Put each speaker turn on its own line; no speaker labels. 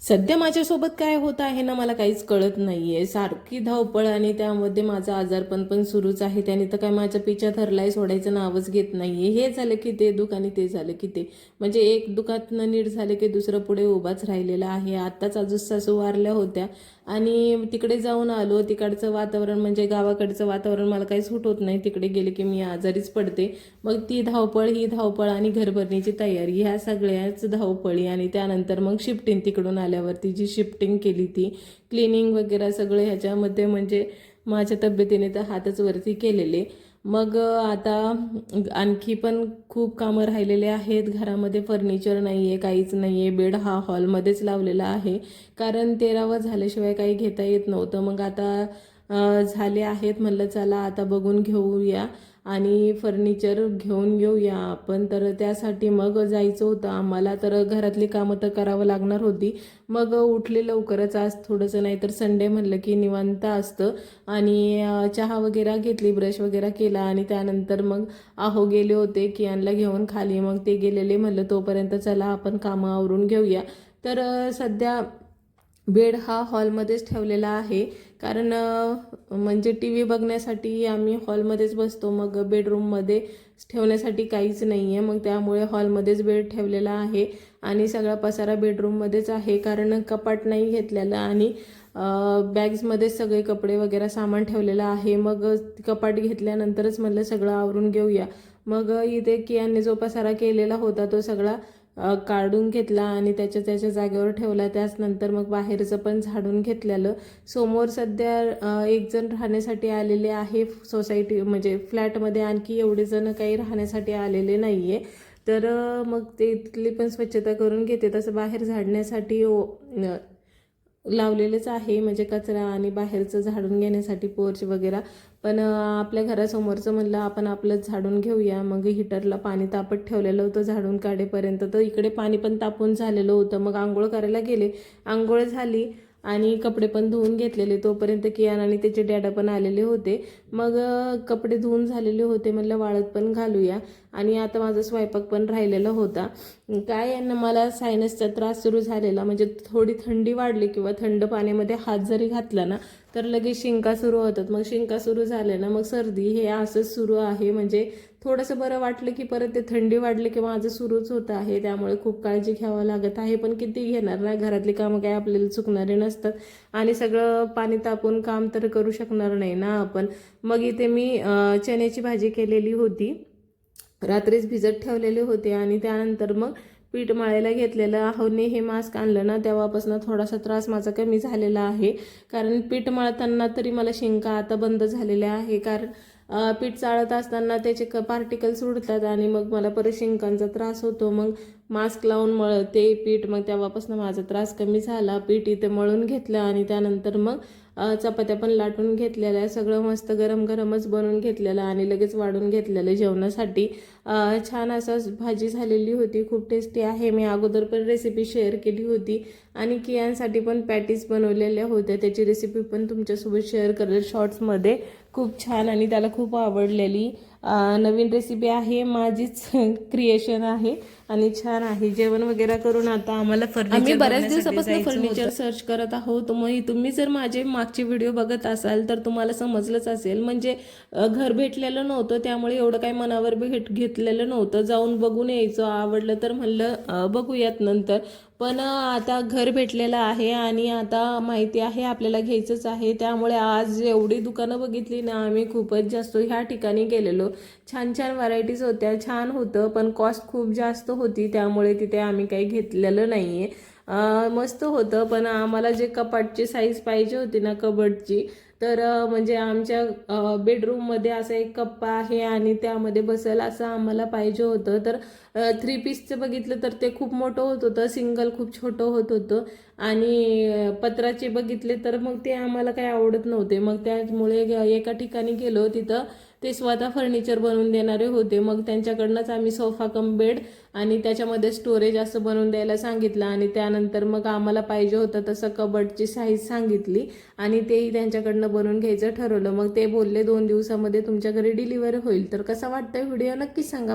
सध्या माझ्यासोबत काय होत आहे ना मला काहीच कळत नाहीये. सारखी धावपळ आणि त्यामध्ये माझं आजारपण पण सुरूच आहे. त्याने तर काय माझा पिच्छा धरलाय, सोडायचं नावच घेत नाहीये. हे झालं की ते दुःख आणि ते झालं की ते. म्हणजे एक दुःखातनं नीट झालं की दुसरं पुढे उभाच राहिलेला आहे. आत्ताच आजूच सासू वारल्या होत्या आणि तिकडे जाऊन आलो. तिकडचं वातावरण म्हणजे गावाकडचं वातावरण मला काही सूट होत नाही. तिकडे गेले की मी आजारीच पडते. मग ती धावपळ, ही धावपळ आणि घरभरणीची तयारी, ह्या सगळ्याच धावपळी आणि त्यानंतर मग शिफ्टिंग तिकडून आल्यावरती जी शिफ्टिंग केली ती क्लिनिंग वगैरे सगळं ह्याच्यामध्ये म्हणजे माझ्या तब्येतीने तर हातच वरती केलेले. मग आता आणखी पण खूप कामं राहिलेले आहेत. घरामध्ये फर्निचर नाही आहे, काहीच नाही आहे. बेड हा हॉलमध्येच लावलेला आहे, कारण 13वा झाल्याशिवाय काही घेता येत नव्हतं. मग आता झाले आहेत, म्हणलं चला आता बघून घेऊया आणि फर्निचर घेऊन घेऊया आपण. तर त्यासाठी मग जायचं होतं आम्हाला. तर घरातली कामं तर करावं लागणार होती. मग उठले लवकरच आज थोडंसं, नाही तर संडे म्हणलं की निवांत असतं. आणि चहा वगैरे घेतली, ब्रश वगैरे केला आणि त्यानंतर मग आहो गेले होते कियांना घेऊन खाली. मग ते गेलेले, म्हणलं तोपर्यंत चला आपण कामं आवरून घेऊया. तर सध्या बेड हा हॉलमध्येच ठेवलेला आहे, कारण म्हणजे टी व्ही बघण्यासाठी आम्ही हॉलमध्येच बसतो. मग बेडरूममध्ये ठेवण्यासाठी काहीच नाही आहे. मग त्यामुळे हॉलमध्येच बेड ठेवलेला आहे आणि सगळा पसारा बेडरूममध्येच आहे, कारण कपाट नाही घेतलेलं आणि बॅग्समध्येच सगळे कपडे वगैरे सामान ठेवलेलं आहे. मग कपाट घेतल्यानंतरच म्हणलं सगळं आवरून घेऊया. मग इथे कियांनी जो पसारा केलेला होता तो सगळा काढून घेतला आणि त्याच्या त्याच्या जागेवर ठेवला. त्याचनंतर मग बाहेरचं पण झाडून घेतलेलं. समोर सध्या एक जण राहण्यासाठी आलेले आहे सोसायटी म्हणजे फ्लॅटमध्ये, आणखी एवढे जण काही राहण्यासाठी आलेले नाही आहे. तर मग ते तिथली पण स्वच्छता करून घेते. तसं बाहेर झाडण्यासाठी लावलेलंच आहे, म्हणजे कचरा आणि बाहेरचं झाडून घेण्यासाठी पोर्च वगैरे. पण आपल्या घरासमोरचं म्हणलं आपण आपलंच झाडून घेऊया. मग हिटरला पाणी तापत ठेवलेलं होतं झाडून काढेपर्यंत, तर इकडे पाणी पण तापून झालेलं होतं. मग आंघोळ करायला गेले, आंघोळ झाली आणि कपडे पण धुवून घेतलेले. तोपर्यंत कियान आणि त्याचे डॅडा पण आलेले होते. मग कपडे धुवून झालेले होते, म्हणलं वाळत पण घालूया. आणि आता माझा स्वयंपाक पण राहिलेला होता. काय यांना मला सायनसचा त्रास सुरू झालेला, म्हणजे थोडी थंडी वाढली किंवा थंड पाण्यामध्ये हात जरी घातला ना तर लगेच शिंका सुरू होतात. मग शिंका सुरू झाल्या ना मग सर्दी, हे असंच सुरू आहे. म्हणजे थोडंसं बरं वाटलं की परत ते थंडी वाढली की माझं सुरूच होतं आहे. त्यामुळे खूप काळजी घ्यावं लागत आहे. पण किती घेणार ना, घरातली कामं काय आपल्याला चुकणारे नसतात आणि सगळं पाणी तापून काम तर करू शकणार नाही ना आपण. मग इथे मी चण्याची भाजी केलेली होती, रात्रीच भिजत ठेवलेले होते आणि त्यानंतर मग पीठ मळायला घेतलेलं. आहोने हे मास्क आणलं ना तेव्हापासून थोडासा त्रास माझा कमी झालेला आहे, कारण पीठ मळताना तरी मला शिंका आता बंद झालेल्या आहे. कारण पीठ चाळत असताना त्याचे पार्टिकल्स उडतात आणि मग मला परत शिंकांचा त्रास होतो. मग मास्क लावून मळते पीठ, मग तेव्हापासून माझा त्रास कमी झाला. पीठ इथे मळून घेतलं आणि त्यानंतर मग चपात्या पण लाटून घेतलेल्या. सगळं मस्त गरम गरमच बनवून घेतलेलं आणि लगेच वाढून घेतलेलं जेवणासाठी. छान असं भाजी झालेली होती, खूप टेस्टी आहे. मी अगोदर पण रेसिपी शेअर केली होती आणि कियांसाठी पण पॅटीज बनवलेल्या होत्या, त्याची रेसिपी पण तुमच्यासोबत शेअर करेल शॉर्ट्समध्ये. खूप छान आणि त्याला खूप आवडलेली नवीन रेसिपी आहे, माझीच क्रिएशन आहे आणि छान आहे. जेवण वगैरे करून आता आम्हाला आम्ही बऱ्याच दिवसापासून फर्निचर सर्च करत आहोत. मग तुम्ही जर माझे मागचे व्हिडिओ बघत असाल तर तुम्हाला समजलंच असेल. म्हणजे घर भेटलेलं नव्हतं, त्यामुळे एवढं काही मनावर घेतलेलं नव्हतं. जाऊन बघून यायचं, आवडलं तर म्हणलं बघूयात नंतर. पण आता घर भेटलेलं आहे आणि आता माहिती आहे आपल्याला घ्यायचंच आहे. त्यामुळे आज एवढी दुकानं बघितली ना आम्ही, खूपच जास्त ह्या ठिकाणी गेलेलो. छान छान व्हरायटीज होत्या, छान होतं, पण कॉस्ट खूप जास्त होती, त्यामुळे तिथे आम्ही काही घेतलेलं नाही आहे. मस्त होतं, पण आम्हाला जे कपाटची साईज पाहिजे होती ना कबडची, तर म्हणजे आमच्या बेडरूममध्ये असा एक कप्पा आहे आणि त्यामध्ये बसेल असं आम्हाला पाहिजे होतं. तर 3 पीसचं बघितलं तर ते खूप मोठं होत होतं, सिंगल खूप छोटं होत होतं आणि पत्राचे बघितले तर मग ते आम्हाला काही आवडत नव्हते. मग त्यामुळे एका ठिकाणी गेलो, तिथं ते स्वतः फर्निचर बनवून देणारे होते. मग त्यांच्याकडनंच आम्ही सोफा कम बेड आणि त्याच्यामध्ये स्टोरेज असं बनवून द्यायला सांगितलं आणि त्यानंतर मग आम्हाला पाहिजे होतं तसं कबडची साईज सांगितली आणि तेही त्यांच्याकडनं बनवून घ्यायचं ठरवलं. मग ते बोलले 2 दिवसामध्ये तुमच्या घरी डिलिव्हरी होईल. तर कसा वाटतंय व्हिडिओ नक्की सांगा.